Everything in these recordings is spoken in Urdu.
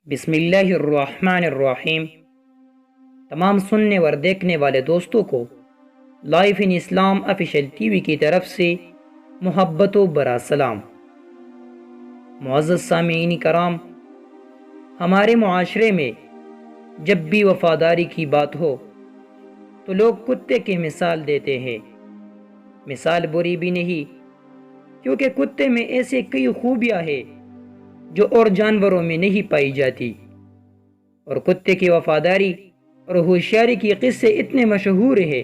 بسم اللہ الرحمن الرحیم۔ تمام سننے اور دیکھنے والے دوستوں کو لائف ان اسلام آفیشیل ٹی وی کی طرف سے محبت و برا سلام۔ معزز سامعین کرام، ہمارے معاشرے میں جب بھی وفاداری کی بات ہو تو لوگ کتے کی مثال دیتے ہیں۔ مثال بری بھی نہیں، کیونکہ کتے میں ایسے کئی خوبیاں ہیں جو اور جانوروں میں نہیں پائی جاتی، اور کتے کی وفاداری اور ہوشیاری کی قصے اتنے مشہور ہیں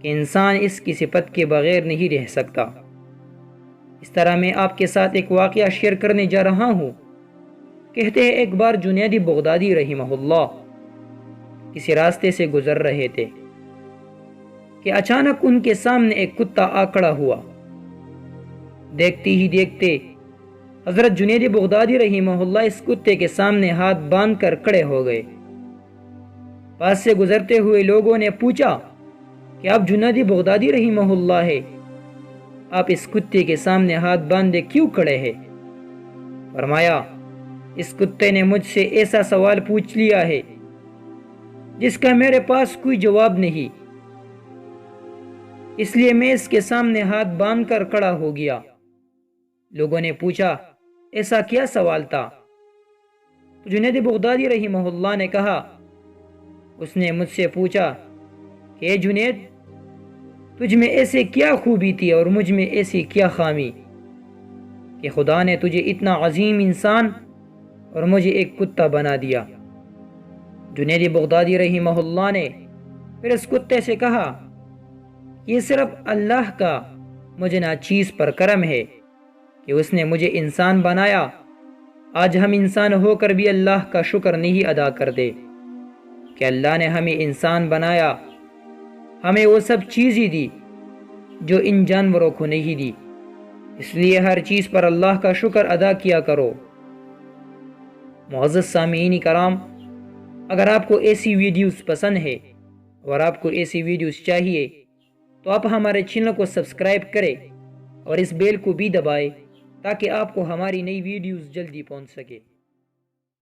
کہ انسان اس کی صفت کے بغیر نہیں رہ سکتا۔ اس طرح میں آپ کے ساتھ ایک واقعہ شیئر کرنے جا رہا ہوں۔ کہتے ہیں ایک بار جنید بغدادی رحمہ اللہ کسی راستے سے گزر رہے تھے کہ اچانک ان کے سامنے ایک کتا آ کھڑا ہوا۔ دیکھتے ہی دیکھتے حضرت جنید بغدادی رحمہ اللہ اس کتے کے سامنے ہاتھ باندھ کر کھڑے ہو گئے۔ پاس سے گزرتے ہوئے لوگوں نے پوچھا کہ آپ جنید بغدادی رحمہ اللہ ہے، آپ اس کتے کے سامنے ہاتھ باندھے کیوں کھڑے ہیں؟ فرمایا، اس کتے نے مجھ سے ایسا سوال پوچھ لیا ہے جس کا میرے پاس کوئی جواب نہیں، اس لیے میں اس کے سامنے ہاتھ باندھ کر کھڑا ہو گیا۔ لوگوں نے پوچھا، ایسا کیا سوال تھا؟ تو جنید بغدادی رحمہ اللہ نے کہا، اس نے مجھ سے پوچھا کہ اے جنید، تجھ میں ایسے کیا خوبی تھی اور مجھ میں ایسی کیا خامی کہ خدا نے تجھے اتنا عظیم انسان اور مجھے ایک کتا بنا دیا؟ جنید بغدادی رحمہ اللہ نے پھر اس کتے سے کہا، یہ صرف اللہ کا مجھے ناچیز پر کرم ہے کہ اس نے مجھے انسان بنایا۔ آج ہم انسان ہو کر بھی اللہ کا شکر نہیں ادا کرتے کہ اللہ نے ہمیں انسان بنایا، ہمیں وہ سب چیزیں دی جو ان جانوروں کو نہیں دی۔ اس لیے ہر چیز پر اللہ کا شکر ادا کیا کرو۔ معزز سامعین کرام، اگر آپ کو ایسی ویڈیوز پسند ہے اور آپ کو ایسی ویڈیوز چاہیے تو آپ ہمارے چینل کو سبسکرائب کریں اور اس بیل کو بھی دبائیں تاکہ آپ کو ہماری نئی ویڈیوز جلدی پہنچ سکے۔